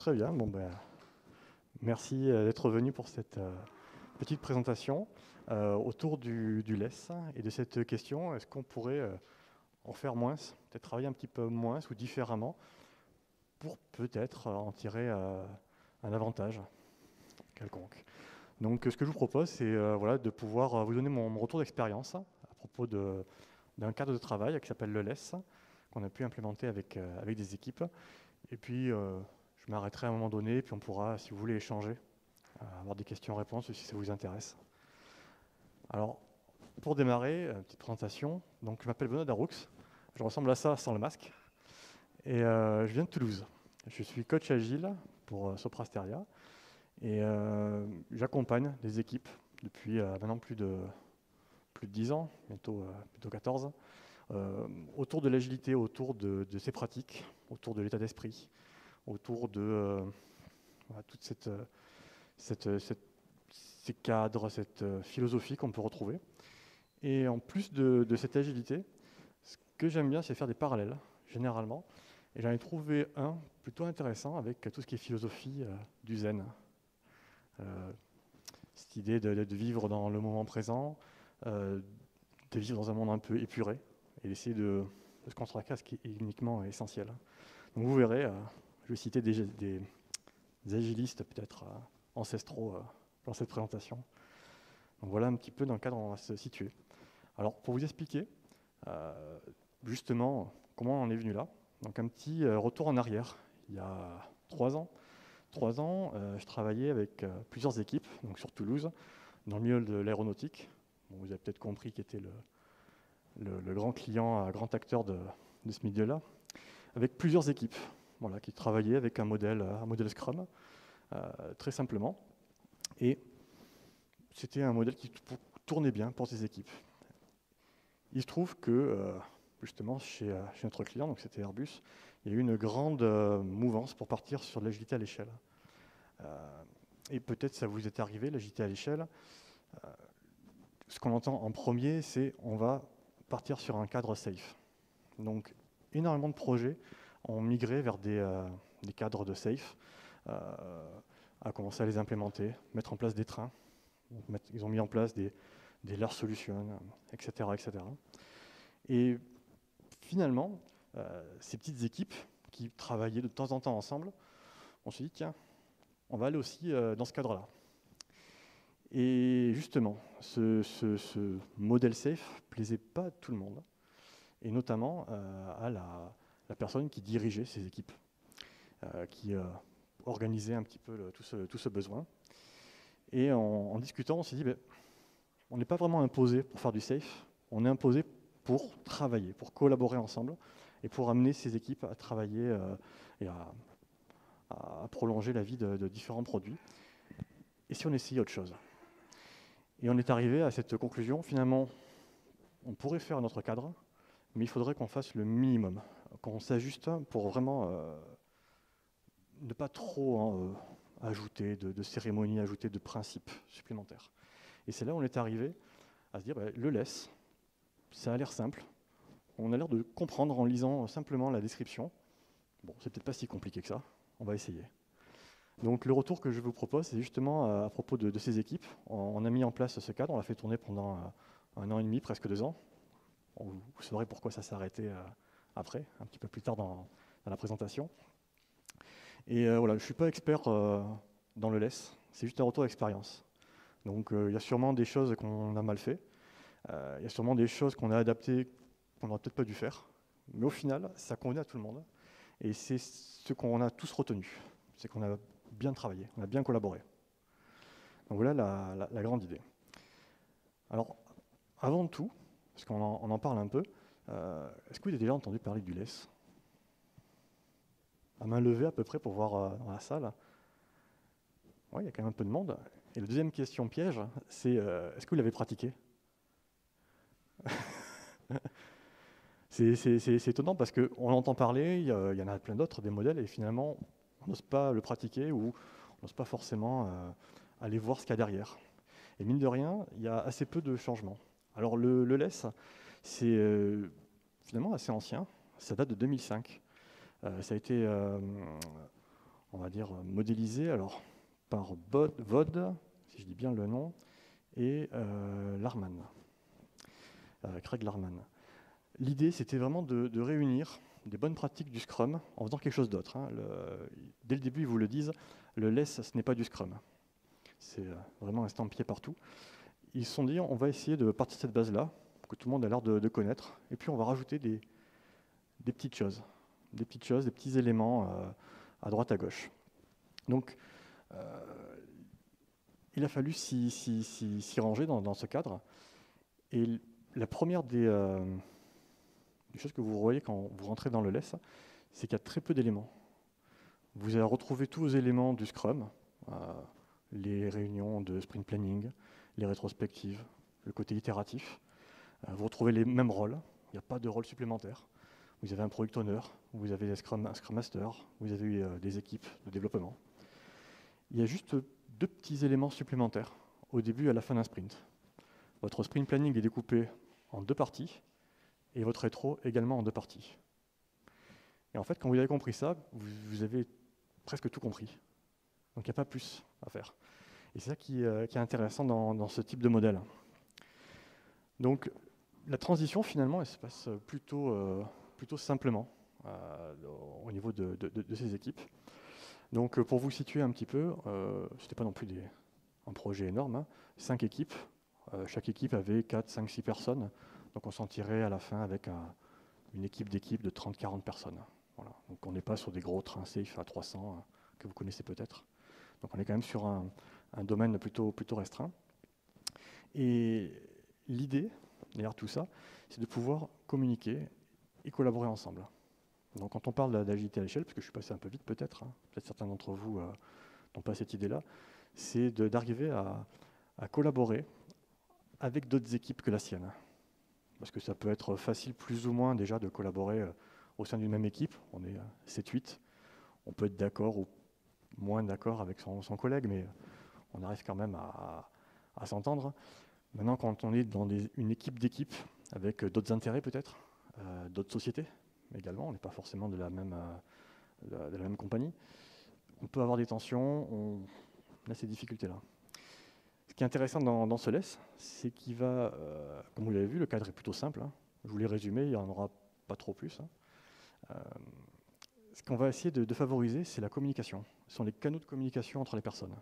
Très bien, bon ben, merci d'être venu pour cette petite présentation autour du LESS et de cette question, est-ce qu'on pourrait en faire moins, peut-être travailler un petit peu moins ou différemment pour peut-être en tirer un avantage quelconque. Donc ce que je vous propose, c'est voilà, de pouvoir vous donner mon retour d'expérience à propos d'un cadre de travail qui s'appelle le LESS, qu'on a pu implémenter avec des équipes. Et puis je m'arrêterai à un moment donné, puis on pourra, si vous voulez, échanger, avoir des questions-réponses si ça vous intéresse. Alors, pour démarrer, petite présentation. Donc, je m'appelle Benoît Daroux, je ressemble à ça sans le masque. Et je viens de Toulouse. Je suis coach agile pour Soprasteria. Et j'accompagne des équipes depuis maintenant plus de 10 ans, bientôt 14, autour de l'agilité, autour de ses pratiques, autour de l'état d'esprit, autour de voilà, toute ces cadres, cette philosophie qu'on peut retrouver. Et en plus de cette agilité, ce que j'aime bien, c'est faire des parallèles, généralement. Et j'en ai trouvé un plutôt intéressant avec tout ce qui est philosophie du zen. Cette idée de vivre dans le moment présent, de vivre dans un monde un peu épuré, et d'essayer de se consacrer à ce qui est uniquement essentiel. Donc vous verrez, je vais citer des agilistes peut-être ancestraux dans cette présentation. Donc voilà un petit peu dans le cadre où on va se situer. Alors pour vous expliquer justement comment on est venu là, donc un petit retour en arrière. Il y a 3 ans, je travaillais avec plusieurs équipes, donc sur Toulouse, dans le milieu de l'aéronautique. Bon, vous avez peut-être compris qui était le grand client, grand acteur de ce milieu-là, avec plusieurs équipes, voilà, qui travaillaient avec un modèle Scrum, très simplement. Et c'était un modèle qui tournait bien pour ces équipes. Il se trouve que, justement, chez notre client, donc c'était Airbus, il y a eu une grande mouvance pour partir sur de l'agilité à l'échelle. Et peut-être ça vous est arrivé, l'agilité à l'échelle. Ce qu'on entend en premier, c'est on va partir sur un cadre safe. Donc, énormément de projets ont migré vers des cadres de safe, à commencer à les implémenter, mettre en place des trains. Ils ont mis en place des large solutions, etc., etc. Et finalement, ces petites équipes qui travaillaient de temps en temps ensemble, on s'est dit, tiens, on va aller aussi dans ce cadre-là. Et justement, ce modèle safe ne plaisait pas à tout le monde, et notamment à la personne qui dirigeait ces équipes, qui organisait un petit peu tout ce besoin. Et en discutant, on s'est dit, on n'est pas vraiment imposé pour faire du safe, on est imposé pour travailler, pour collaborer ensemble, et pour amener ces équipes à travailler et à prolonger la vie de différents produits. Et si on essayait autre chose? Et on est arrivé à cette conclusion, finalement, on pourrait faire notre cadre, mais il faudrait qu'on fasse le minimum, qu'on s'ajuste pour vraiment ne pas trop ajouter de cérémonies, ajouter de principes supplémentaires. Et c'est là où on est arrivé à se dire, le LESS, ça a l'air simple, on a l'air de comprendre en lisant simplement la description. Bon, c'est peut-être pas si compliqué que ça, on va essayer. Donc le retour que je vous propose, c'est justement à propos de ces équipes. On a mis en place ce cadre, on l'a fait tourner pendant 1 an et demi, presque 2 ans. Vous saurez pourquoi ça s'est arrêté après, un petit peu plus tard dans la présentation. Et voilà, je ne suis pas expert dans le LESS, c'est juste un retour d'expérience. Donc il y a sûrement des choses qu'on a mal fait, il y a sûrement des choses qu'on a adaptées qu'on n'aurait peut-être pas dû faire, mais au final, ça convenait à tout le monde. Et c'est ce qu'on a tous retenu, c'est qu'on a bien travaillé, on a bien collaboré. Donc voilà la grande idée. Alors, avant tout, parce qu'on en parle un peu, est-ce que vous avez déjà entendu parler du LESS? À main levée à peu près pour voir dans la salle. Oui, il y a quand même un peu de monde. Et la deuxième question piège, c'est est-ce que vous l'avez pratiqué? C'est étonnant parce qu'on entend parler, il y en a plein d'autres, des modèles, et finalement, on n'ose pas le pratiquer ou on n'ose pas forcément aller voir ce qu'il y a derrière. Et mine de rien, il y a assez peu de changements. Alors le LESS, c'est finalement assez ancien, ça date de 2005. Ça a été on va dire, modélisé alors, par Vod, si je dis bien le nom, et Larman, Craig Larman. L'idée, c'était vraiment de réunir des bonnes pratiques du Scrum en faisant quelque chose d'autre. Hein. Dès le début, ils vous le disent, le less, ce n'est pas du Scrum. C'est vraiment estampillé partout. Ils se sont dit, on va essayer de partir de cette base-là, que tout le monde a l'air de connaître, et puis on va rajouter des petites choses, des petits éléments à droite, à gauche. Donc, il a fallu s'y ranger dans ce cadre. Et la première des choses que vous voyez quand vous rentrez dans le less, c'est qu'il y a très peu d'éléments. Vous allez retrouver tous vos éléments du Scrum, les réunions de sprint planning, les rétrospectives, le côté itératif. Vous retrouvez les mêmes rôles, il n'y a pas de rôle supplémentaire. Vous avez un Product Owner, vous avez un Scrum Master, vous avez des équipes de développement. Il y a juste 2 petits éléments supplémentaires au début et à la fin d'un sprint. Votre sprint planning est découpé en 2 parties et votre rétro également en 2 parties. Et en fait, quand vous avez compris ça, vous avez presque tout compris. Donc il n'y a pas plus à faire. Et c'est ça qui est intéressant dans ce type de modèle. Donc la transition, finalement, elle se passe plutôt simplement au niveau de ces équipes. Donc pour vous situer un petit peu, ce n'était pas non plus un projet énorme, hein. 5 équipes, chaque équipe avait 4, 5, 6 personnes, donc on s'en tirait à la fin avec une équipe d'équipe de 30-40 personnes. Voilà. Donc on n'est pas sur des gros trains safe à 300 que vous connaissez peut-être. Donc on est quand même sur un domaine plutôt restreint. Et l'idée derrière tout ça, c'est de pouvoir communiquer et collaborer ensemble. Donc quand on parle d'agilité à l'échelle, parce que je suis passé un peu vite peut-être certains d'entre vous n'ont pas cette idée-là, c'est d'arriver à collaborer avec d'autres équipes que la sienne. Parce que ça peut être facile plus ou moins déjà de collaborer au sein d'une même équipe, on est 7-8, on peut être d'accord ou moins d'accord avec son collègue, mais on arrive quand même à s'entendre. Maintenant, quand on est dans une équipe d'équipes avec d'autres intérêts peut-être, d'autres sociétés également, on n'est pas forcément de la même compagnie, on peut avoir des tensions, on a ces difficultés-là. Ce qui est intéressant dans ce less, c'est qu'il va, comme vous l'avez vu, le cadre est plutôt simple, hein. Je vous l'ai résumé, il n'y en aura pas trop plus. Hein. Ce qu'on va essayer de favoriser, c'est la communication. Ce sont les canaux de communication entre les personnes.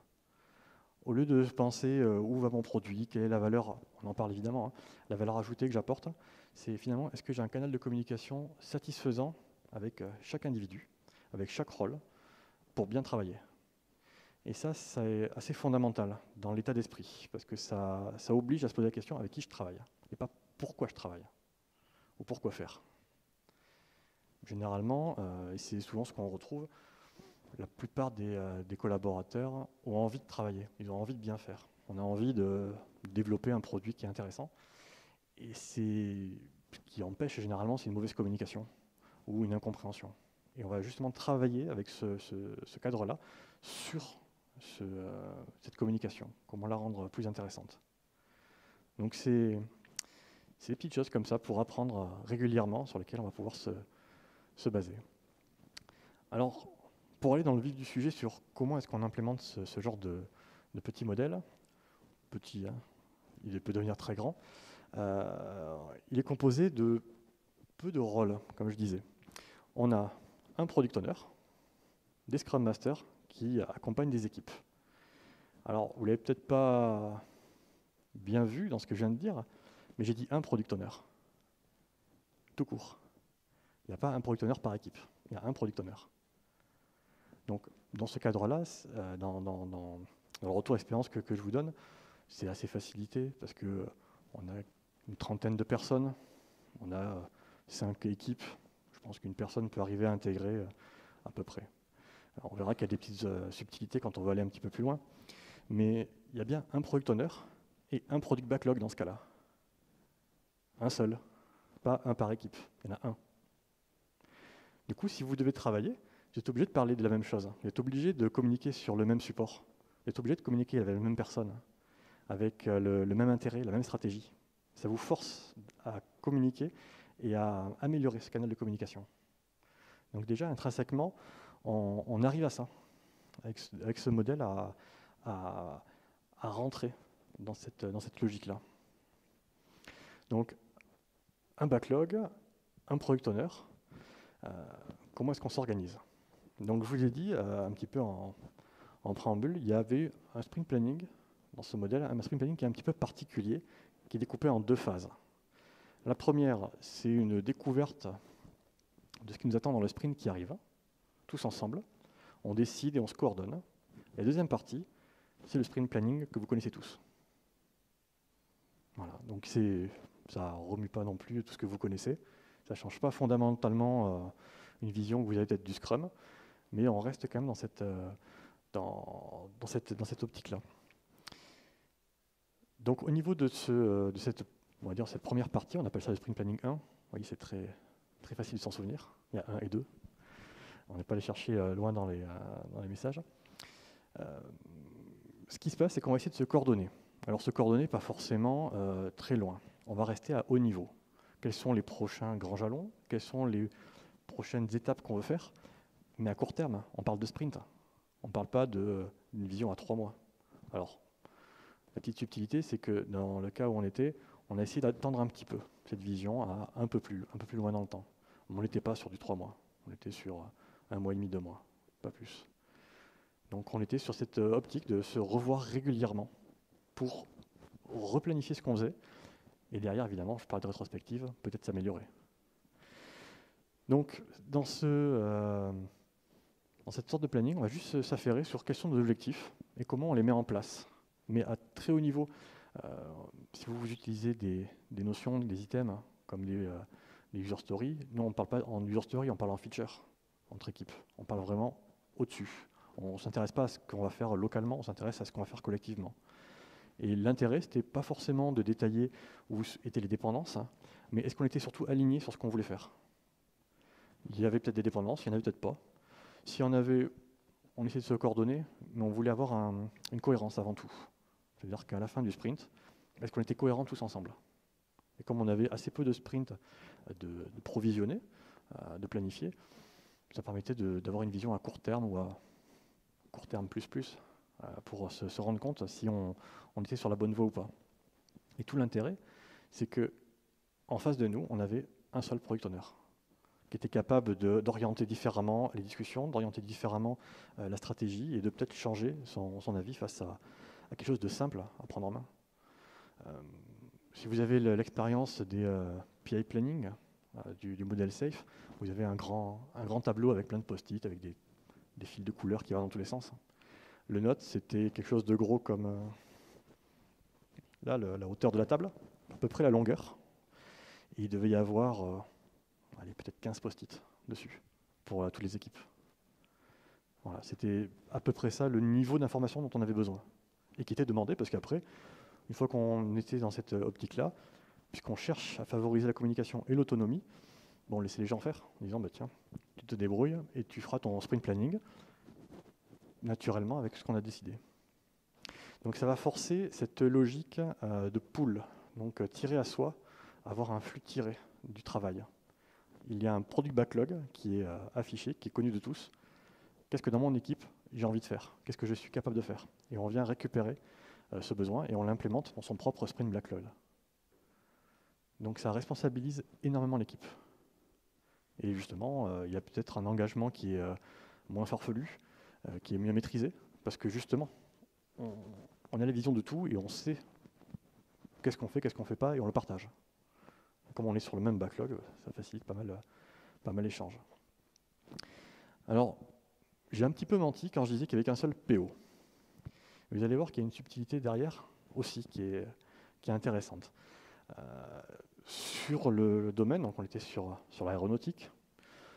Au lieu de penser où va mon produit, quelle est la valeur, on en parle évidemment, hein, la valeur ajoutée que j'apporte, c'est finalement, est-ce que j'ai un canal de communication satisfaisant avec chaque individu, avec chaque rôle, pour bien travailler. Et ça, c'est assez fondamental dans l'état d'esprit, parce que ça oblige à se poser la question avec qui je travaille, et pas pourquoi je travaille, ou pourquoi faire. Généralement, et c'est souvent ce qu'on retrouve, la plupart des collaborateurs ont envie de travailler, ils ont envie de bien faire. On a envie de développer un produit qui est intéressant. Et ce qui empêche généralement, c'est une mauvaise communication ou une incompréhension. Et on va justement travailler avec ce cadre-là sur cette communication, comment la rendre plus intéressante. Donc c'est des petites choses comme ça pour apprendre régulièrement sur lesquelles on va pouvoir se baser. Alors, pour aller dans le vif du sujet sur comment est-ce qu'on implémente ce genre de petits modèles, petit, hein, il peut devenir très grand, il est composé de peu de rôles, comme je disais. On a un Product Owner, des Scrum Masters qui accompagnent des équipes. Alors, vous ne l'avez peut-être pas bien vu dans ce que je viens de dire, mais j'ai dit un Product Owner, tout court. Il n'y a pas un Product Owner par équipe, il y a un Product Owner. Donc, dans ce cadre-là, dans le retour d'expérience que je vous donne, c'est assez facilité parce qu'on a une trentaine de personnes, on a 5 équipes. Je pense qu'une personne peut arriver à intégrer à peu près. Alors, on verra qu'il y a des petites subtilités quand on va aller un petit peu plus loin. Mais il y a bien un Product Owner et un Product Backlog dans ce cas-là. Un seul, pas un par équipe, il y en a un. Du coup, si vous devez travailler, vous êtes obligé de parler de la même chose. Vous êtes obligé de communiquer sur le même support. Vous êtes obligé de communiquer avec la même personne, avec le même intérêt, la même stratégie. Ça vous force à communiquer et à améliorer ce canal de communication. Donc déjà, intrinsèquement, on arrive à ça. avec ce modèle à rentrer dans cette logique-là. Donc, un backlog, un product owner, comment est-ce qu'on s'organise? Donc, je vous ai dit un petit peu en préambule, il y avait un sprint planning dans ce modèle, un sprint planning qui est un petit peu particulier, qui est découpé en 2 phases. La première, c'est une découverte de ce qui nous attend dans le sprint qui arrive, tous ensemble. On décide et on se coordonne. La deuxième partie, c'est le sprint planning que vous connaissez tous. Voilà, donc ça ne remue pas non plus tout ce que vous connaissez. Ça ne change pas fondamentalement une vision que vous avez peut-être du Scrum, mais on reste quand même dans cette optique-là. Donc au niveau de cette première partie, on appelle ça le sprint planning 1. Vous voyez, c'est très facile de s'en souvenir. Il y a 1 et 2. On n'est pas allé chercher loin dans les messages. Ce qui se passe, c'est qu'on va essayer de se coordonner. Alors se coordonner, pas forcément très loin. On va rester à haut niveau. Quels sont les prochains grands jalons? Quelles sont les prochaines étapes qu'on veut faire? Mais à court terme, on parle de sprint. On ne parle pas d'une vision à 3 mois. Alors, la petite subtilité, c'est que dans le cas où on a essayé d'attendre un petit peu cette vision à un peu plus loin dans le temps. On n'était pas sur du 3 mois, on était sur 1 mois et demi, 2 mois, pas plus. Donc on était sur cette optique de se revoir régulièrement pour replanifier ce qu'on faisait. Et derrière, évidemment, je parle de rétrospective, peut-être s'améliorer. Donc dans cette sorte de planning, on va juste s'affairer sur quels sont nos objectifs et comment on les met en place. Mais à très haut niveau, si vous utilisez des notions, des items, comme les user stories, nous on ne parle pas en user story, on parle en feature, entre équipes. On parle vraiment au-dessus. On ne s'intéresse pas à ce qu'on va faire localement, on s'intéresse à ce qu'on va faire collectivement. Et l'intérêt, ce n'était pas forcément de détailler où étaient les dépendances, mais est-ce qu'on était surtout aligné sur ce qu'on voulait faire? Il y avait peut-être des dépendances, il n'y en avait peut-être pas. Si on avait, on essayait de se coordonner, mais on voulait avoir une cohérence avant tout. C'est-à-dire qu'à la fin du sprint, est-ce qu'on était cohérents tous ensemble? Et comme on avait assez peu de sprints de provisionner, de planifier, ça permettait d'avoir une vision à court terme ou à court terme plus pour se rendre compte si on était sur la bonne voie ou pas. Et tout l'intérêt, c'est que en face de nous, on avait un seul product owner qui était capable d'orienter différemment les discussions, d'orienter différemment la stratégie et de peut-être changer son avis face à quelque chose de simple à prendre en main. Si vous avez l'expérience des PI planning, du modèle SAFe, vous avez un grand tableau avec plein de post-it, avec des fils de couleurs qui vont dans tous les sens. Le note, c'était quelque chose de gros comme là, la hauteur de la table, à peu près la longueur. Et il devait y avoir peut-être 15 post-it dessus pour toutes les équipes. Voilà, c'était à peu près ça le niveau d'information dont on avait besoin. Et qui était demandé parce qu'après, une fois qu'on était dans cette optique-là, puisqu'on cherche à favoriser la communication et l'autonomie, on laissait les gens faire, en disant tiens, tu te débrouilles et tu feras ton sprint planning naturellement avec ce qu'on a décidé. Donc ça va forcer cette logique de pool, donc tirer à soi, avoir un flux tiré du travail. Il y a un product backlog qui est affiché, qui est connu de tous. Qu'est-ce que dans mon équipe j'ai envie de faire? Qu'est-ce que je suis capable de faire? Et on vient récupérer ce besoin et on l'implémente dans son propre sprint backlog. Donc ça responsabilise énormément l'équipe. Et justement, il y a peut-être un engagement qui est moins farfelu, qui est mieux maîtrisé, parce que justement, on a la vision de tout et on sait qu'est-ce qu'on fait, qu'est-ce qu'on ne fait pas, et on le partage. Comme on est sur le même backlog, ça facilite pas mal l'échange. Alors, j'ai un petit peu menti quand je disais qu'il n'y avait qu'un seul PO. Vous allez voir qu'il y a une subtilité derrière aussi qui est intéressante. Sur le domaine, donc on était sur l'aéronautique,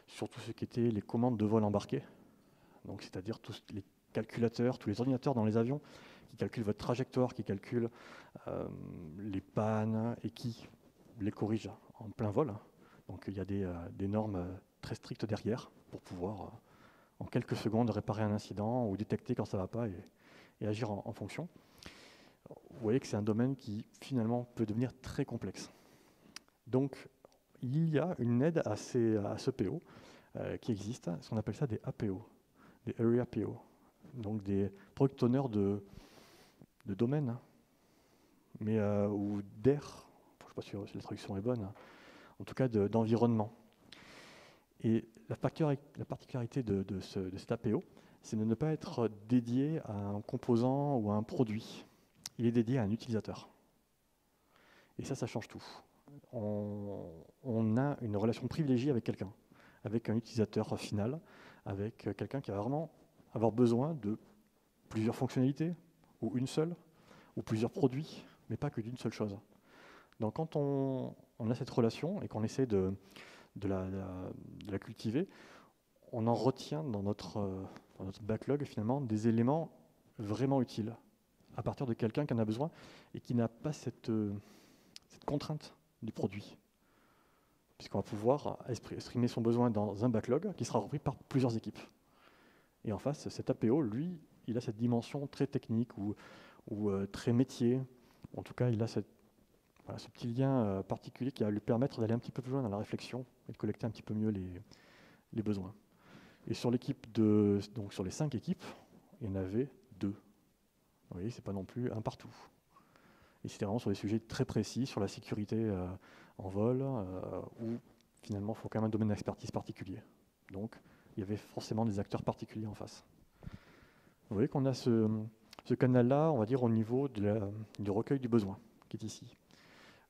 sur tout ce qui était les commandes de vol embarquées, donc c'est-à-dire tous les calculateurs, tous les ordinateurs dans les avions qui calculent votre trajectoire, qui calculent les pannes et qui les corrigent en plein vol. Donc il y a des normes très strictes derrière pour pouvoir en quelques secondes réparer un incident ou détecter quand ça ne va pas et agir en fonction. Vous voyez que c'est un domaine qui finalement peut devenir très complexe. Donc il y a une aide à ce PO qui existe, ce qu'on appelle ça des APO, des Area PO. donc des product owners de domaine, hein, mais, ou d'air, je ne sais pas si la traduction est bonne, en tout cas d'environnement. Et la particularité de cet APO, c'est de ne pas être dédié à un composant ou à un produit. Il est dédié à un utilisateur. Et ça change tout. On a une relation privilégiée avec quelqu'un, avec un utilisateur final, avec quelqu'un qui va vraiment avoir besoin de plusieurs fonctionnalités, ou une seule, ou plusieurs produits, mais pas que d'une seule chose. Donc quand on a cette relation et qu'on essaie de la cultiver, on en retient dans notre backlog finalement des éléments vraiment utiles à partir de quelqu'un qui en a besoin et qui n'a pas cette contrainte du produit. Puisqu'on va pouvoir exprimer son besoin dans un backlog qui sera repris par plusieurs équipes. Et en face, cet APO, lui, il a cette dimension très technique ou très métier. En tout cas, il a ce petit lien particulier qui va lui permettre d'aller un petit peu plus loin dans la réflexion et de collecter un petit peu mieux les besoins. Et sur l'équipe donc sur les 5 équipes, il y en avait 2. Vous voyez, c'est pas non plus un partout. Et c'était vraiment sur des sujets très précis, sur la sécurité en vol, où finalement il faut quand même un domaine d'expertise particulier. Donc il y avait forcément des acteurs particuliers en face. Vous voyez qu'on a ce canal-là, on va dire, au niveau du recueil du besoin, qui est ici.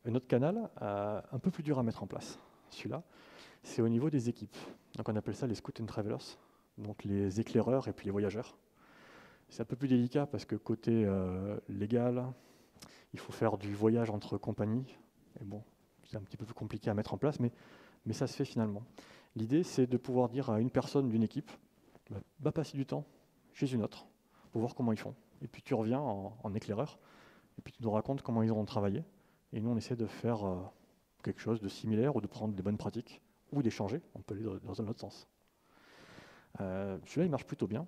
Un autre canal, un peu plus dur à mettre en place, celui-là, c'est au niveau des équipes. Donc on appelle ça les scouts and travelers, donc les éclaireurs et puis les voyageurs. C'est un peu plus délicat parce que côté légal, il faut faire du voyage entre compagnies. Et bon, c'est un petit peu plus compliqué à mettre en place, mais ça se fait finalement. L'idée, c'est de pouvoir dire à une personne d'une équipe, va passer du temps chez une autre, pour voir comment ils font. Et puis tu reviens en éclaireur, et puis tu nous racontes comment ils ont travaillé. Et nous, on essaie de faire quelque chose de similaire, ou de prendre des bonnes pratiques, ou d'échanger. On peut aller dans un autre sens. Celui-là, il marche plutôt bien.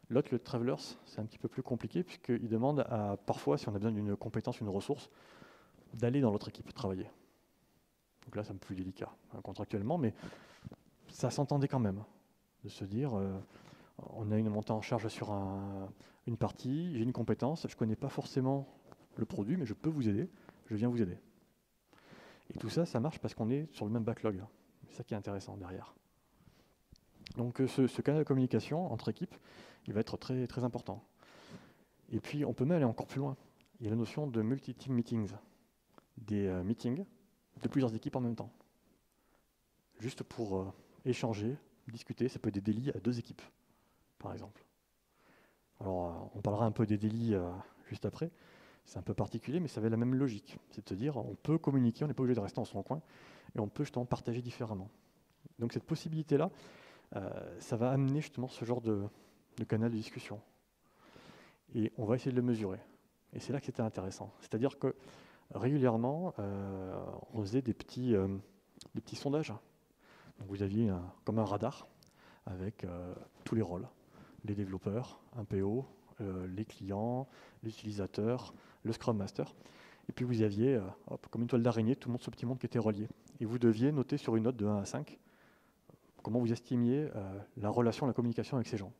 L'autre, le Travelers, c'est un petit peu plus compliqué, puisqu'il demande parfois, si on a besoin d'une compétence, une ressource, d'aller dans l'autre équipe travailler. Donc là, c'est un peu plus délicat contractuellement, mais ça s'entendait quand même, de se dire, on a une montée en charge sur une partie, j'ai une compétence, je ne connais pas forcément le produit, mais je peux vous aider, je viens vous aider. Et tout ça, ça marche parce qu'on est sur le même backlog. C'est ça qui est intéressant derrière. Donc ce canal de communication entre équipes, il va être très, très important. Et puis, on peut même aller encore plus loin. Il y a la notion de multi-team meetings, des meetings de plusieurs équipes en même temps. Juste pour échanger, discuter, ça peut être des délits à 2 équipes, par exemple. Alors, on parlera un peu des délits juste après. C'est un peu particulier, mais ça avait la même logique. C'est de se dire, on peut communiquer, on n'est pas obligé de rester en son coin, et on peut justement partager différemment. Donc cette possibilité-là, ça va amener justement ce genre de canal de discussion. Et on va essayer de le mesurer. Et c'est là que c'était intéressant. C'est-à-dire que régulièrement, on faisait des petits sondages. Donc vous aviez comme un radar avec tous les rôles. Les développeurs, un PO, les clients, les utilisateurs, le Scrum Master. Et puis vous aviez, comme une toile d'araignée, tout le monde, ce petit monde qui était relié. Et vous deviez noter sur une note de 1 à 5 comment vous estimiez la relation, la communication avec ces gens.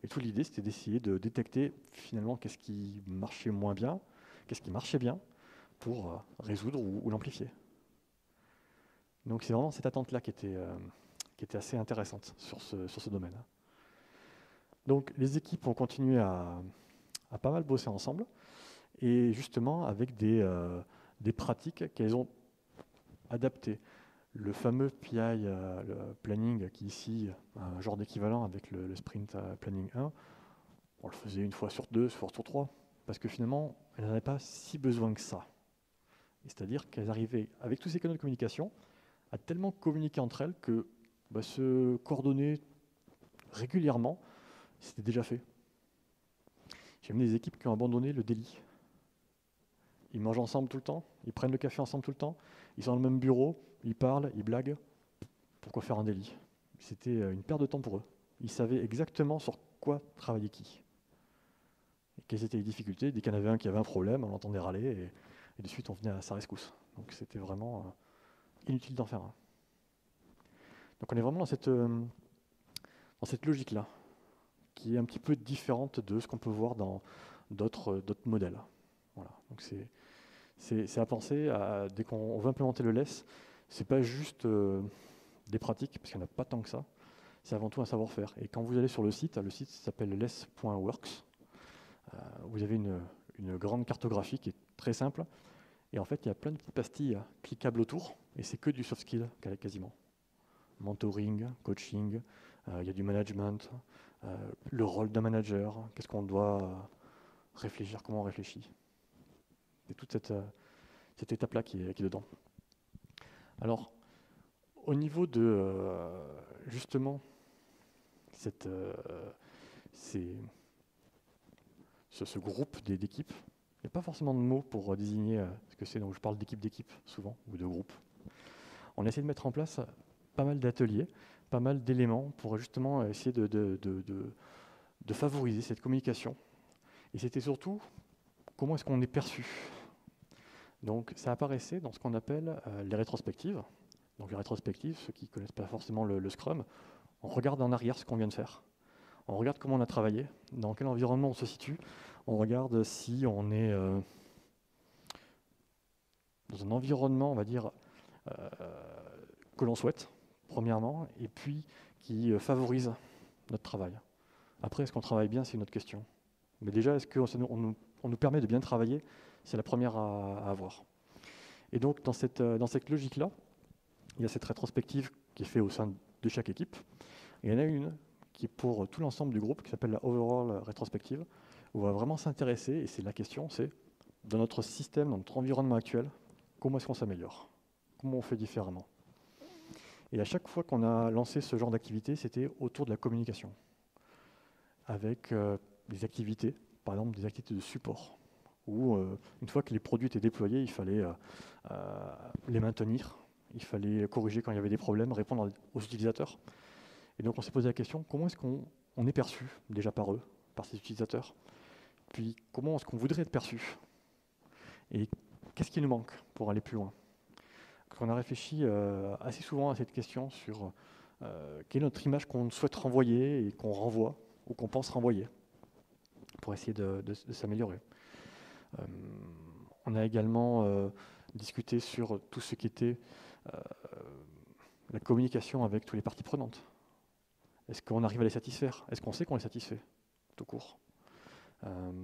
Et toute l'idée, c'était d'essayer de détecter finalement qu'est-ce qui marchait moins bien, qu'est-ce qui marchait bien, pour résoudre ou l'amplifier. Donc c'est vraiment cette attente-là qui était assez intéressante sur ce domaine. Donc les équipes ont continué à pas mal bosser ensemble, et justement avec des pratiques qu'elles ont adaptées. Le fameux PI, le planning, qui est ici un genre d'équivalent avec le sprint planning 1, on le faisait 1 fois sur 2, 1 fois sur 3, parce que finalement, elles n'avaient pas si besoin que ça. C'est-à-dire qu'elles arrivaient, avec tous ces canaux de communication, à tellement communiquer entre elles que se coordonner régulièrement, c'était déjà fait. J'ai même des équipes qui ont abandonné le daily. Ils mangent ensemble tout le temps, ils prennent le café ensemble tout le temps, ils sont dans le même bureau, ils parlent, ils blaguent. Pourquoi faire un daily? C'était une perte de temps pour eux. Ils savaient exactement sur quoi travailler qui. Et quelles étaient les difficultés. Dès qu'il y en avait un qui avait un problème, on l'entendait râler, et de suite on venait à sa rescousse. Donc c'était vraiment inutile d'en faire un. Donc on est vraiment dans cette logique-là, qui est un petit peu différente de ce qu'on peut voir dans d'autres modèles. Voilà. Donc c'est à penser, dès qu'on veut implémenter le LESS, c'est pas juste des pratiques, parce qu'il n'y en a pas tant que ça, c'est avant tout un savoir-faire. Et quand vous allez sur le site s'appelle less.works, vous avez une grande cartographie qui est très simple, et en fait il y a plein de petites pastilles cliquables autour, et c'est que du soft skill quasiment. Mentoring, coaching, il y a du management, le rôle d'un manager, qu'est-ce qu'on doit réfléchir, comment on réfléchit. Et toute cette étape-là qui est dedans. Alors, au niveau de justement ce groupe d'équipes, il n'y a pas forcément de mots pour désigner ce que c'est, donc je parle d'équipe souvent, ou de groupe. On a essayé de mettre en place pas mal d'ateliers, pas mal d'éléments pour justement essayer de favoriser cette communication. Et c'était surtout comment est-ce qu'on est perçu. Donc ça apparaissait dans ce qu'on appelle les rétrospectives. Donc les rétrospectives, ceux qui ne connaissent pas forcément le Scrum, on regarde en arrière ce qu'on vient de faire. On regarde comment on a travaillé, dans quel environnement on se situe. On regarde si on est dans un environnement, on va dire, que l'on souhaite, premièrement, et puis qui favorise notre travail. Après, est-ce qu'on travaille bien, c'est une autre question. Mais déjà, est-ce qu'on nous permet de bien travailler? C'est la première à avoir. Et donc, dans cette logique-là, il y a cette rétrospective qui est faite au sein de chaque équipe. Et il y en a une qui est pour tout l'ensemble du groupe, qui s'appelle la Overall Rétrospective, où on va vraiment s'intéresser, et c'est la question, c'est dans notre système, dans notre environnement actuel, comment est-ce qu'on s'améliore? Comment on fait différemment? Et à chaque fois qu'on a lancé ce genre d'activité, c'était autour de la communication, avec des activités, par exemple des activités de support, où une fois que les produits étaient déployés, il fallait les maintenir, il fallait corriger quand il y avait des problèmes, répondre aux utilisateurs. Et donc on s'est posé la question, comment est-ce qu'on est perçu déjà par eux, par ces utilisateurs? Puis comment est-ce qu'on voudrait être perçu? Et qu'est-ce qui nous manque pour aller plus loin? On a réfléchi assez souvent à cette question sur quelle est notre image qu'on souhaite renvoyer et qu'on renvoie ou qu'on pense renvoyer pour essayer de s'améliorer. On a également discuté sur tout ce qui était la communication avec toutes les parties prenantes. Est-ce qu'on arrive à les satisfaire? Est-ce qu'on sait qu'on les satisfait, tout court?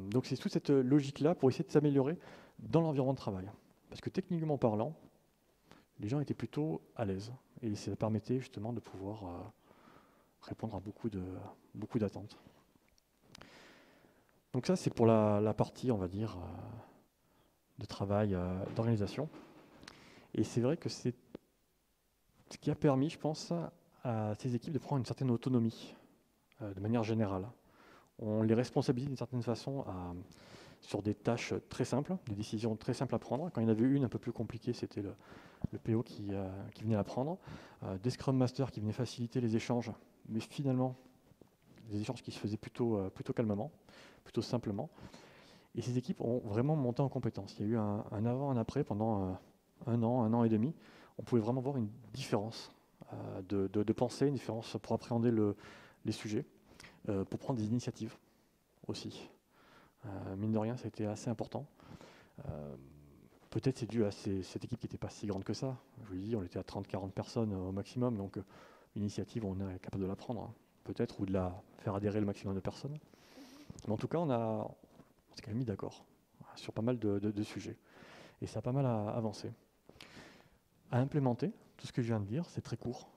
Donc c'est toute cette logique-là pour essayer de s'améliorer dans l'environnement de travail. Parce que techniquement parlant, les gens étaient plutôt à l'aise. Et ça permettait justement de pouvoir répondre à beaucoup d'attentes. Donc ça, c'est pour la partie, on va dire, de travail, d'organisation. Et c'est vrai que c'est ce qui a permis, je pense, à ces équipes de prendre une certaine autonomie, de manière générale. On les responsabilise d'une certaine façon sur des tâches très simples, des décisions très simples à prendre. Quand il y en avait une un peu plus compliquée, c'était le PO qui venait la prendre. Des Scrum Masters qui venaient faciliter les échanges, mais finalement, des échanges qui se faisaient plutôt calmement, plutôt simplement. Et ces équipes ont vraiment monté en compétence. Il y a eu un avant, un après pendant un an et demi. On pouvait vraiment voir une différence de pensée, une différence pour appréhender les sujets, pour prendre des initiatives aussi. Mine de rien, ça a été assez important. Peut-être c'est dû à cette équipe qui n'était pas si grande que ça. Je vous l'ai dit, on était à 30-40 personnes au maximum, donc l'initiative, on est capable de la prendre, hein, peut-être, ou de la faire adhérer le maximum de personnes. Mais en tout cas, on s'est quand même mis d'accord sur pas mal de sujets. Et ça a pas mal avancé. À implémenter, tout ce que je viens de dire, c'est très court.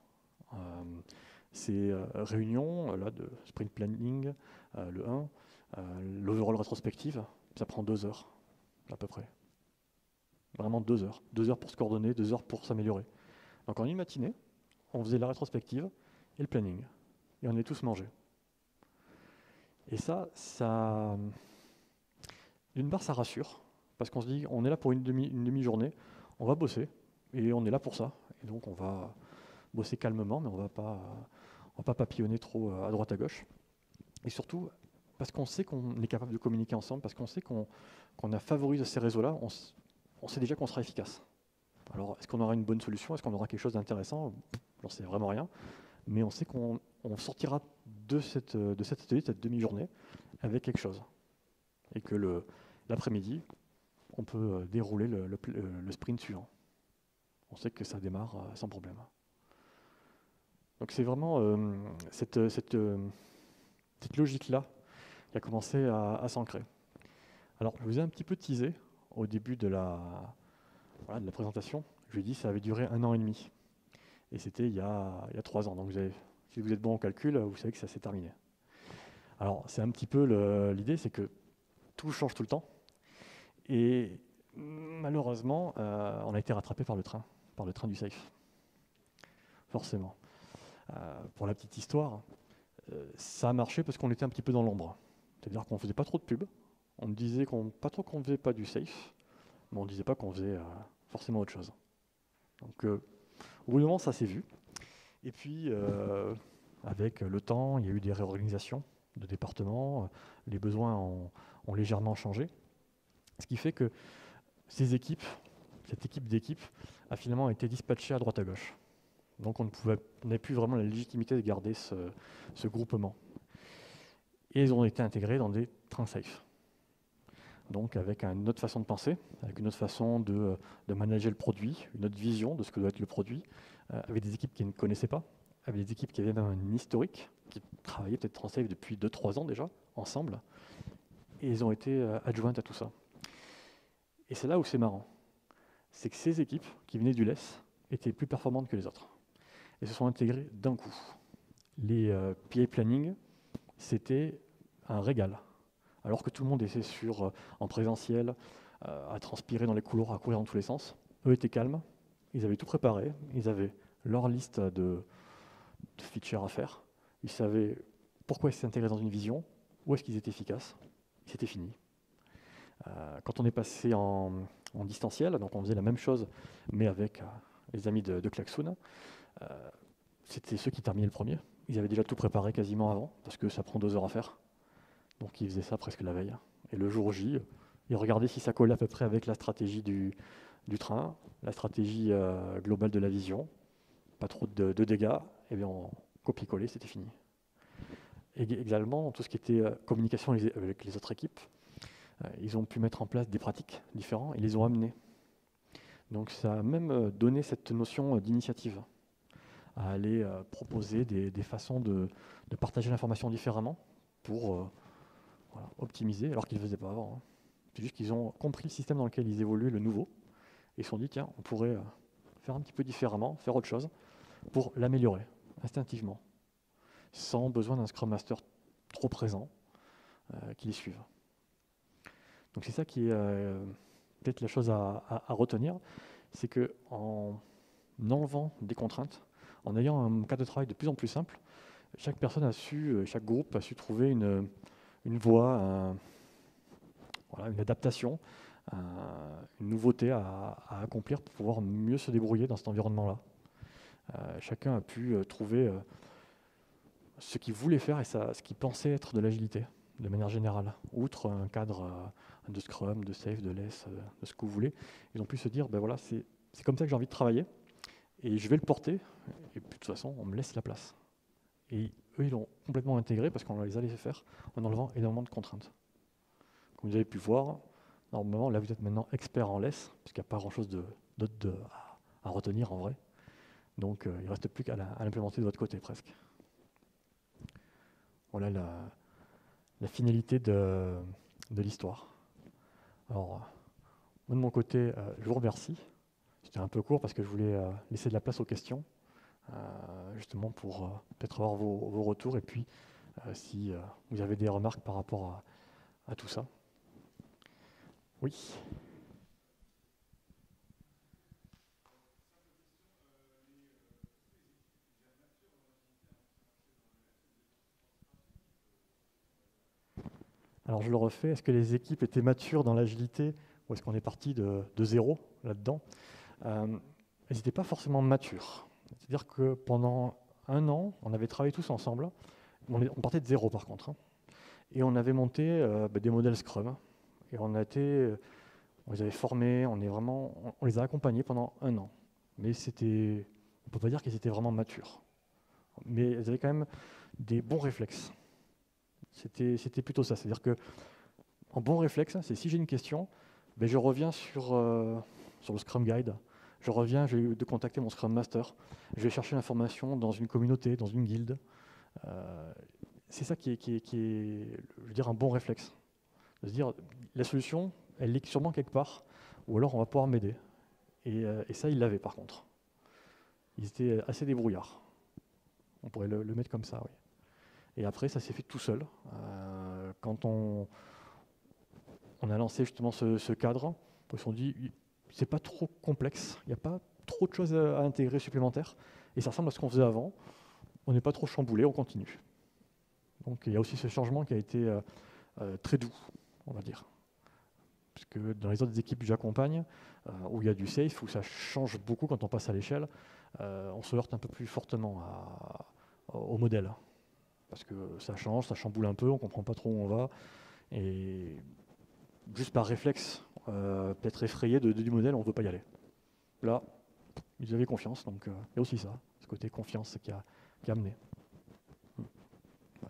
Ces réunions là, de sprint planning, le 1, l'overall rétrospective, ça prend 2 heures à peu près. Vraiment 2 heures. 2 heures pour se coordonner, 2 heures pour s'améliorer. Donc en une matinée, on faisait la rétrospective et le planning. Et on est tous mangés. Et ça d'une part, ça rassure, parce qu'on se dit, on est là pour une demi-journée, on va bosser, et on est là pour ça. Et donc on va bosser calmement, mais on va pas papillonner trop à droite à gauche. Et surtout, parce qu'on sait qu'on est capable de communiquer ensemble, parce qu'on sait qu'on a favorisé ces réseaux-là, on sait déjà qu'on sera efficace. Alors, est-ce qu'on aura une bonne solution? Est-ce qu'on aura quelque chose d'intéressant? J'en sais vraiment rien. mais on sait qu'on sortira de cet atelier, de cette demi-journée, avec quelque chose. Et que l'après-midi, on peut dérouler le sprint suivant. On sait que ça démarre sans problème. Donc c'est vraiment cette logique-là qui a commencé à s'ancrer. Alors, je vous ai un petit peu teasé au début de la présentation. Je lui ai dit que ça avait duré 1 an et demi. Et c'était il y a 3 ans. Donc, si vous êtes bon au calcul, vous savez que ça s'est terminé. Alors, c'est un petit peu l'idée, c'est que tout change tout le temps. Et malheureusement, on a été rattrapé par le train du safe. Forcément. Pour la petite histoire, ça a marché parce qu'on était un petit peu dans l'ombre. C'est-à-dire qu'on ne faisait pas trop de pub. On disait pas trop qu'on ne faisait pas du safe, mais on ne disait pas qu'on faisait forcément autre chose. Donc, au bout d'un moment, ça s'est vu. Et puis, avec le temps, il y a eu des réorganisations de départements. Les besoins ont légèrement changé. Ce qui fait que cette équipe d'équipes a finalement été dispatchée à droite à gauche. Donc, on n'avait plus vraiment la légitimité de garder ce groupement. Et ils ont été intégrés dans des trains safe. Donc avec une autre façon de penser, avec une autre façon de manager le produit, une autre vision de ce que doit être le produit, avec des équipes qui ne connaissaient pas, avec des équipes qui avaient même un historique, qui travaillaient peut-être en safe depuis 2-3 ans déjà, ensemble, et ils ont été adjointes à tout ça. Et c'est là où c'est marrant, c'est que ces équipes qui venaient du LES étaient plus performantes que les autres, et se sont intégrées d'un coup. Les PA planning, c'était un régal. Alors que tout le monde était en présentiel, à transpirer dans les couloirs, à courir dans tous les sens. Eux étaient calmes, ils avaient tout préparé, ils avaient leur liste de features à faire, ils savaient pourquoi ils s'étaient intégrés dans une vision, où est-ce qu'ils étaient efficaces, c'était fini. Quand on est passé en distanciel, donc on faisait la même chose, mais avec les amis de Klaxoon, c'était ceux qui terminaient le premier. Ils avaient déjà tout préparé quasiment avant, parce que ça prend 2 heures à faire. Donc ils faisaient ça presque la veille. Et le jour J, ils regardaient si ça collait à peu près avec la stratégie du train, la stratégie globale de la vision, pas trop de dégâts, et bien on copie-coller, c'était fini. Et également, tout ce qui était communication avec les autres équipes, ils ont pu mettre en place des pratiques différentes et les ont amenées. Donc ça a même donné cette notion d'initiative, à aller proposer des façons de partager l'information différemment pour optimiser, alors qu'ils ne le faisaient pas avant. C'est juste qu'ils ont compris le système dans lequel ils évoluaient, le nouveau, et ils se sont dit, tiens, on pourrait faire un petit peu différemment, faire autre chose, pour l'améliorer, instinctivement, sans besoin d'un Scrum Master trop présent qui les suive. Donc c'est ça qui est peut-être la chose à retenir, c'est qu'en enlevant des contraintes, en ayant un cadre de travail de plus en plus simple, chaque personne chaque groupe a su trouver une voie, une adaptation, une nouveauté à accomplir pour pouvoir mieux se débrouiller dans cet environnement-là. Chacun a pu trouver ce qu'il voulait faire et ce qu'il pensait être de l'agilité, de manière générale. Outre un cadre de Scrum, de Safe, de LESS, de ce que vous voulez, ils ont pu se dire, ben voilà, c'est comme ça que j'ai envie de travailler, et je vais le porter, et puis de toute façon, on me laisse la place. Et eux, ils l'ont complètement intégré parce qu'on les a laissés faire en enlevant énormément de contraintes. Comme vous avez pu voir, normalement, là vous êtes maintenant expert en LESS, parce qu'il n'y a pas grand-chose d'autre à retenir en vrai. Donc il ne reste plus qu'à l'implémenter de votre côté presque. Voilà la finalité de l'histoire. Alors, moi de mon côté, je vous remercie. C'était un peu court parce que je voulais laisser de la place aux questions, justement pour peut-être avoir vos retours et puis si vous avez des remarques par rapport à tout ça. Oui. Alors je le refais, est-ce que les équipes étaient matures dans l'agilité ou est-ce qu'on est parti de zéro là-dedans? Elles n'étaient pas forcément matures. C'est-à-dire que pendant 1 an, on avait travaillé tous ensemble. On partait de zéro par contre. Et on avait monté des modèles Scrum. Et on les avait formés, on les a accompagnés pendant 1 an. Mais on ne peut pas dire qu'ils étaient vraiment matures. mais elles avaient quand même des bons réflexes. C'était plutôt ça, c'est-à-dire que en bon réflexe, c'est si j'ai une question, ben je reviens sur le Scrum Guide, je vais de contacter mon Scrum Master, je vais chercher l'information dans une communauté, dans une guilde. Euh, c'est ça qui est, je veux dire, un bon réflexe. De se dire, la solution, elle est sûrement quelque part, ou alors on va pouvoir m'aider. Et ça, ils l'avaient par contre. Ils étaient assez débrouillards. On pourrait le mettre comme ça, oui. Et après, ça s'est fait tout seul. Quand on a lancé justement ce cadre, ils se sont dit, c'est pas trop complexe, il n'y a pas trop de choses à intégrer supplémentaires, et ça ressemble à ce qu'on faisait avant. On n'est pas trop chamboulé, on continue. Donc il y a aussi ce changement qui a été très doux, on va dire. Parce que dans les autres équipes que j'accompagne, où il y a du safe, où ça change beaucoup quand on passe à l'échelle, on se heurte un peu plus fortement au modèle. Parce que ça change, ça chamboule un peu, on ne comprend pas trop où on va. Et juste par réflexe, peut-être effrayé du modèle, on ne veut pas y aller. Là, ils avaient confiance, donc il y a aussi ça, ce côté confiance qui a amené. Ouais.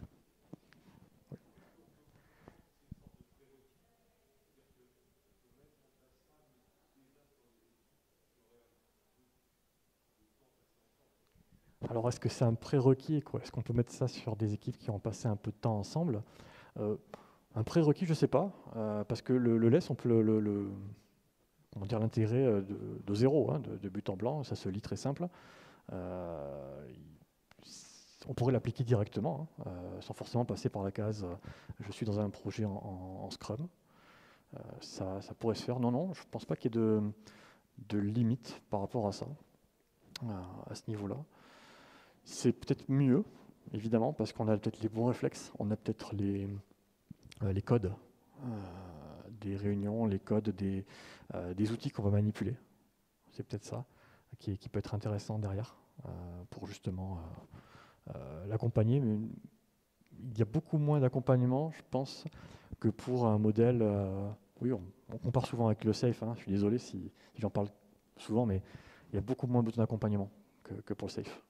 Alors, est-ce que c'est un prérequis, quoi? Est-ce qu'on peut mettre ça sur des équipes qui ont passé un peu de temps ensemble? Un prérequis, je ne sais pas, parce que le LESS, on peut comment dire, l'intégrer de zéro, hein, de but en blanc, ça se lit très simple. Euh, on pourrait l'appliquer directement, hein, sans forcément passer par la case je suis dans un projet en Scrum. Ça pourrait se faire. Non, non, je ne pense pas qu'il y ait de limite par rapport à ça, à ce niveau-là. C'est peut-être mieux, évidemment, parce qu'on a peut-être les bons réflexes, on a peut-être les codes des réunions, les codes des outils qu'on va manipuler. C'est peut-être ça qui peut être intéressant derrière pour justement l'accompagner. Mais il y a beaucoup moins d'accompagnement, je pense, que pour un modèle. Oui, on compare souvent avec le safe. Hein, je suis désolé si j'en parle souvent, mais il y a beaucoup moins besoin d'accompagnement que pour le safe.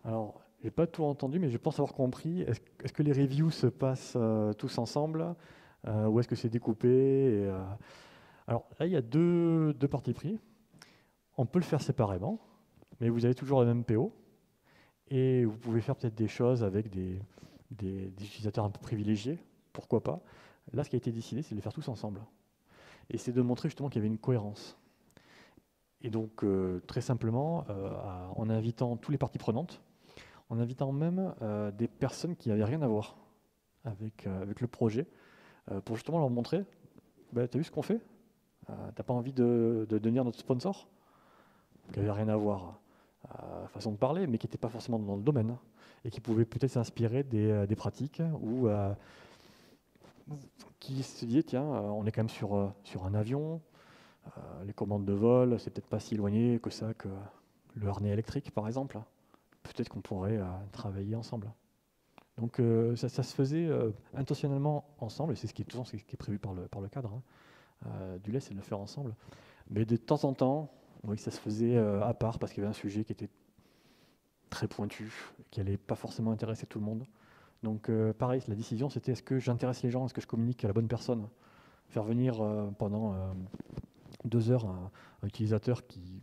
Alors, j'ai pas tout entendu, mais je pense avoir compris. Est-ce que les reviews se passent tous ensemble ou est-ce que c'est découpé Alors là, il y a deux parties pris. On peut le faire séparément, mais vous avez toujours le même PO et vous pouvez faire peut-être des choses avec des utilisateurs un peu privilégiés, pourquoi pas. Là, ce qui a été décidé, c'est de les faire tous ensemble. Et c'est de montrer justement qu'il y avait une cohérence. Et donc, très simplement, en invitant toutes les parties prenantes, en invitant même des personnes qui n'avaient rien à voir avec le projet, pour justement leur montrer, bah, tu as vu ce qu'on fait, t'as pas envie de devenir notre sponsor, qui n'avait rien à voir, façon de parler, mais qui n'était pas forcément dans le domaine, et qui pouvait peut-être s'inspirer des pratiques, ou qui se disaient, tiens, on est quand même sur un avion, les commandes de vol, c'est peut-être pas si éloigné que ça que le harnais électrique, par exemple. Peut-être qu'on pourrait travailler ensemble. Donc ça se faisait intentionnellement ensemble, et c'est ce qui est prévu par le cadre du lait, c'est de le faire ensemble. Mais de temps en temps, oui, ça se faisait à part parce qu'il y avait un sujet qui était très pointu, qui n'allait pas forcément intéresser tout le monde. Donc pareil, la décision c'était est-ce que j'intéresse les gens, est-ce que je communique à la bonne personne? Faire venir pendant 2 heures un utilisateur qui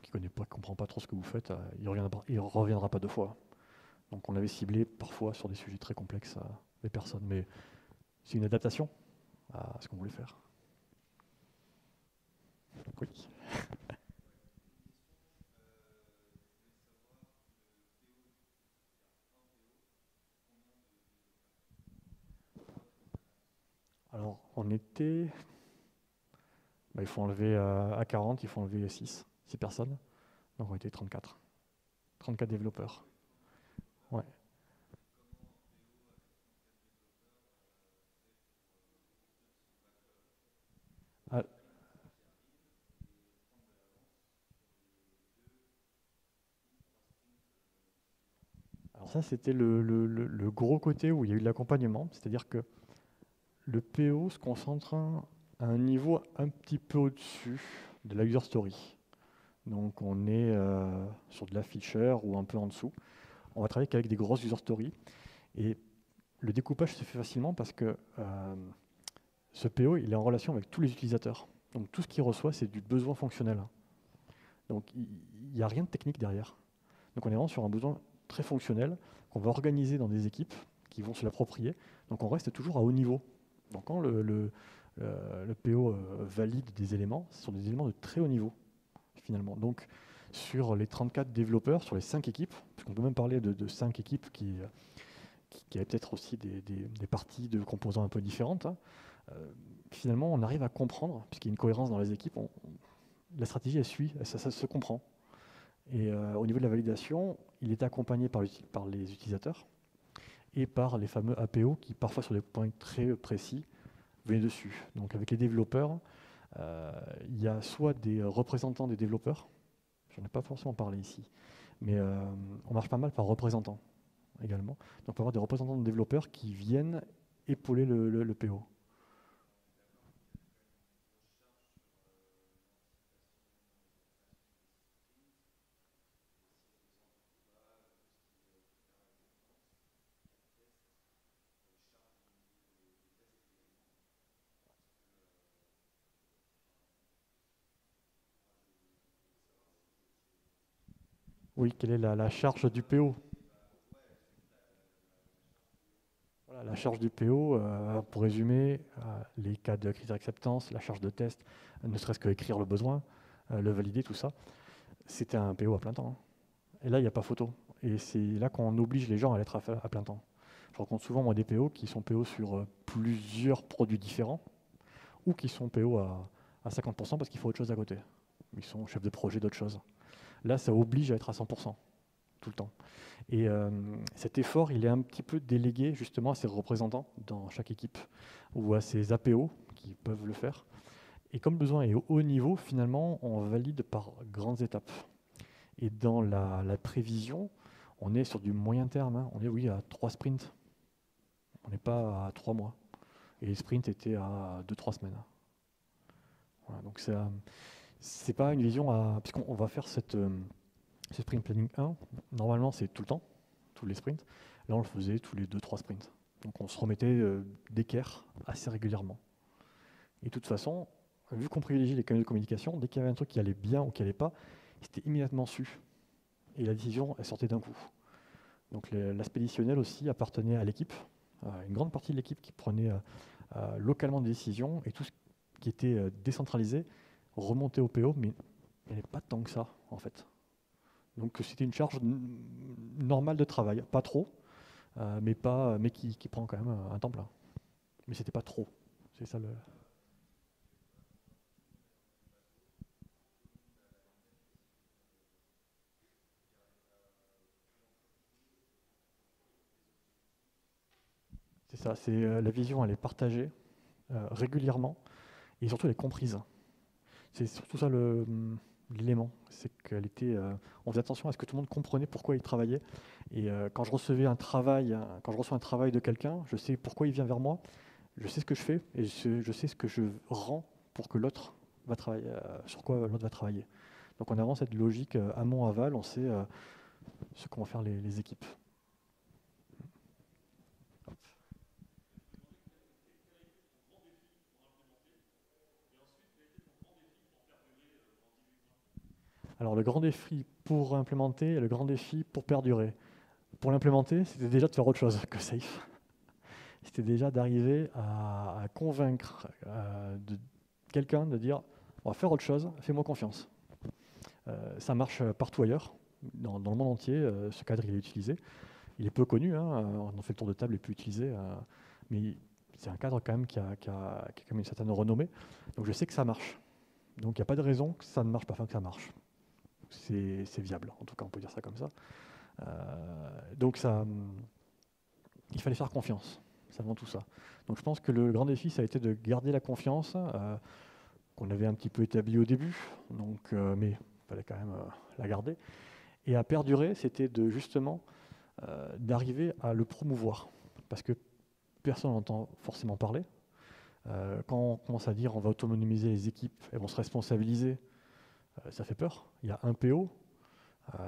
ne connaît pas, comprend pas trop ce que vous faites, il ne reviendra pas 2 fois. Donc on avait ciblé parfois sur des sujets très complexes les personnes, mais c'est une adaptation à ce qu'on voulait faire. Donc, oui. Alors on était, il faut enlever à 40, il faut enlever 6 personnes, donc on était 34 développeurs. Ouais. Ah, ça, c'était le gros côté où il y a eu de l'accompagnement, c'est-à-dire que le PO se concentre à un niveau un petit peu au-dessus de la user story. Donc on est sur de la feature ou un peu en dessous. On va travailler qu'avec des grosses user stories. Et le découpage se fait facilement parce que ce PO, il est en relation avec tous les utilisateurs. Donc tout ce qu'il reçoit, c'est du besoin fonctionnel. Donc il n'y a rien de technique derrière. Donc on est vraiment sur un besoin très fonctionnel qu'on va organiser dans des équipes qui vont se l'approprier. Donc on reste toujours à haut niveau. Donc quand le PO valide des éléments, ce sont des éléments de très haut niveau, finalement. Donc sur les 34 développeurs, sur les 5 équipes, parce qu'on peut même parler de 5 équipes qui avaient peut-être aussi des parties de composants un peu différentes, hein, finalement on arrive à comprendre, puisqu'il y a une cohérence dans les équipes, la stratégie elle suit, ça se comprend. Et au niveau de la validation, il est accompagné par les utilisateurs et par les fameux APO qui, parfois sur des points très précis, viennent dessus. Donc avec les développeurs, il y a soit des représentants des développeurs, j'en ai pas forcément parlé ici, mais on marche pas mal par représentants également. Donc on peut avoir des représentants de développeurs qui viennent épauler le PO. Oui, quelle est la charge du PO? Voilà, la charge du PO, pour résumer, les cas de critères d'acceptance, la charge de test, ne serait-ce que écrire le besoin, le valider, tout ça, c'était un PO à plein temps, hein. Et là, il n'y a pas photo. Et c'est là qu'on oblige les gens à être à plein temps. Je rencontre souvent moi, des PO qui sont PO sur plusieurs produits différents ou qui sont PO à 50% parce qu'il faut autre chose à côté. Ils sont chefs de projet d'autres choses. Là, ça oblige à être à 100% tout le temps. Et cet effort, il est un petit peu délégué justement à ses représentants dans chaque équipe ou à ses APO qui peuvent le faire. Et comme le besoin est au haut niveau, finalement, on valide par grandes étapes. Et dans la prévision, on est sur du moyen terme, hein. On est, oui, à 3 sprints. On n'est pas à 3 mois. Et les sprints étaient à 2-3 semaines. Voilà, donc c'est pas une vision à... Puisqu'on va faire ce sprint planning 1, normalement c'est tout le temps, tous les sprints. Là on le faisait tous les 2-3 sprints. Donc on se remettait d'équerre assez régulièrement. Et de toute façon, vu qu'on privilégie les canaux de communication, dès qu'il y avait un truc qui allait bien ou qui allait pas, c'était immédiatement su. Et la décision, elle sortait d'un coup. Donc l'aspéditionnel aussi appartenait à l'équipe, une grande partie de l'équipe qui prenait localement des décisions, et tout ce qui était décentralisé remontait au PO, mais il n'y avait pas tant que ça en fait. Donc c'était une charge normale de travail, pas trop, mais qui prend quand même un temps plein. Mais c'était pas trop. C'est ça le. C'est ça. C'est la vision, elle est partagée régulièrement et surtout elle est comprise. C'est surtout ça l'élément, c'est qu'elle était. On faisait attention à ce que tout le monde comprenait pourquoi il travaillait. Et quand je recevais un travail, quand je reçois un travail de quelqu'un, je sais pourquoi il vient vers moi, je sais ce que je fais et je sais ce que je rends pour que l'autre va travailler, sur quoi l'autre va travailler. Donc on a vraiment cette logique amont-aval, on sait ce qu'ont faire les équipes. Alors le grand défi pour implémenter et le grand défi pour perdurer. Pour l'implémenter, c'était déjà de faire autre chose que safe. C'était déjà d'arriver à convaincre quelqu'un de dire on va faire autre chose, fais-moi confiance. Ça marche partout ailleurs, dans le monde entier, ce cadre il est utilisé. Il est peu connu, hein, on en fait le tour de table, il est peu utilisé, mais c'est un cadre quand même qui a quand même une certaine renommée. Donc je sais que ça marche. Donc il n'y a pas de raison que ça ne marche pas, enfin que ça marche. C'est viable, en tout cas on peut dire ça comme ça. Donc il fallait faire confiance, c'est avant tout ça. Donc je pense que le grand défi, ça a été de garder la confiance qu'on avait un petit peu établie au début, mais il fallait quand même la garder. Et à perdurer, c'était de justement d'arriver à le promouvoir. Parce que personne n'entend forcément parler. Quand on commence à dire on va autonomiser les équipes, elles vont se responsabiliser, ça fait peur. Il y a un PO.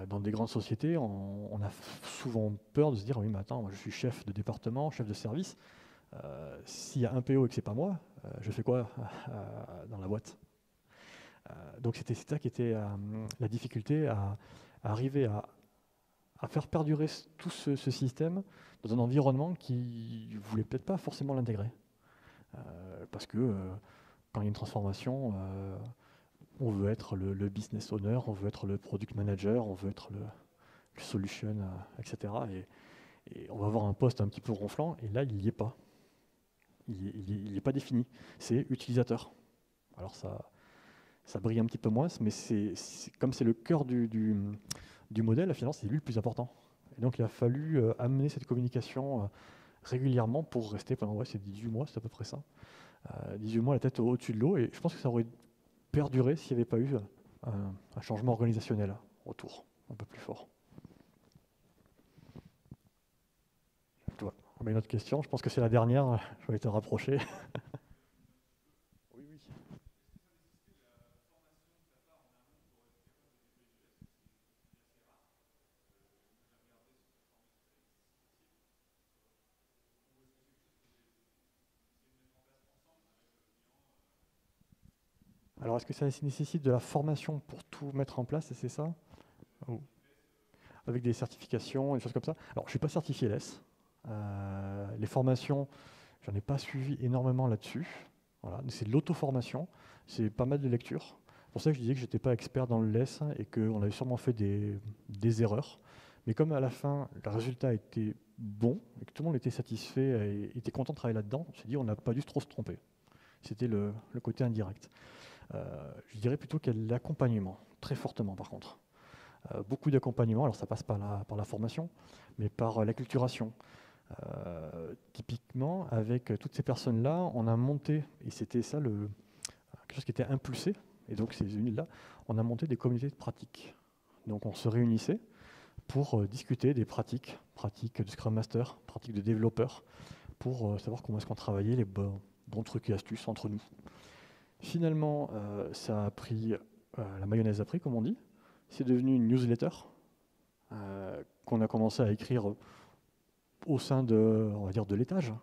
Dans des grandes sociétés, on a souvent peur de se dire oui, mais attends, moi, je suis chef de département, chef de service. S'il y a un PO et que c'est pas moi, je fais quoi dans la boîte? Donc c'était ça qui était la difficulté à arriver à faire perdurer tout ce système dans un environnement qui ne voulait peut-être pas forcément l'intégrer. Parce que quand il y a une transformation, on veut être le business owner, on veut être le product manager, on veut être le solution, etc. Et on va avoir un poste un petit peu ronflant, et là, il n'y est pas. Il n'est pas défini. C'est utilisateur. Alors ça brille un petit peu moins, mais comme c'est le cœur du modèle, finalement, c'est lui le plus important. Et donc, il a fallu amener cette communication régulièrement pour rester pendant ces 18 mois, c'est à peu près ça. 18 mois la tête au-dessus de l'eau, et je pense que ça aurait perduré s'il n'y avait pas eu un changement organisationnel autour, un peu plus fort. On a une autre question, je pense que c'est la dernière, je vais te rapprocher. Oui, oui. Alors, est-ce que ça nécessite de la formation pour tout mettre en place, c'est ça? Avec des certifications, des choses comme ça? Alors, je ne suis pas certifié LS. Les formations, j'en ai pas suivi énormément là-dessus. Voilà. C'est de l'auto-formation, c'est pas mal de lecture. C'est pour ça que je disais que je n'étais pas expert dans le LS et qu'on avait sûrement fait des erreurs. Mais comme à la fin, le résultat était bon et que tout le monde était satisfait et était content de travailler là-dedans, on s'est dit on n'a pas dû trop se tromper. C'était le côté indirect. Je dirais plutôt qu'il y a de l'accompagnement, très fortement par contre. Beaucoup d'accompagnement, alors ça passe par la formation, mais par l'acculturation. Typiquement, avec toutes ces personnes-là, on a monté, et c'était ça quelque chose qui était impulsé, et donc ces unités-là, on a monté des communautés de pratique. Donc on se réunissait pour discuter des pratiques de Scrum Master, pratiques de développeurs, pour savoir comment est-ce qu'on travaillait les bons trucs et astuces entre nous. Finalement, ça a pris, la mayonnaise a pris, comme on dit. C'est devenu une newsletter qu'on a commencé à écrire au sein on va dire, de l'étage,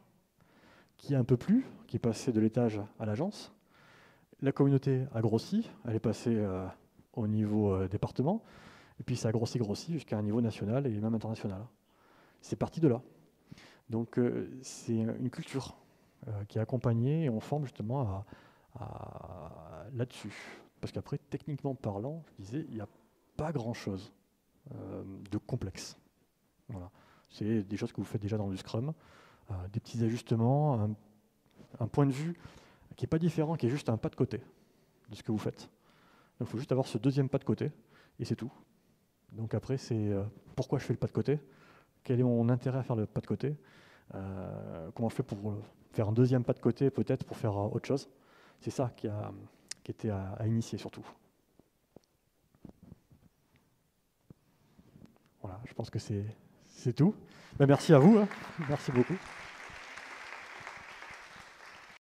qui a un peu plu, qui est passé de l'étage à l'agence. La communauté a grossi, elle est passée au niveau département, et puis ça a grossi jusqu'à un niveau national et même international. C'est parti de là. Donc c'est une culture qui est accompagnée et on forme justement là-dessus. Parce qu'après, techniquement parlant, je disais, il n'y a pas grand-chose de complexe. Voilà. C'est des choses que vous faites déjà dans du Scrum, des petits ajustements, un point de vue qui n'est pas différent, qui est juste un pas de côté de ce que vous faites. Donc il faut juste avoir ce deuxième pas de côté, et c'est tout. Donc après, c'est pourquoi je fais le pas de côté, quel est mon intérêt à faire le pas de côté, comment je fais pour faire un deuxième pas de côté, peut-être pour faire autre chose. C'est ça qui était à initier surtout. Voilà, je pense que c'est tout. Ben, merci à vous, hein. Merci beaucoup.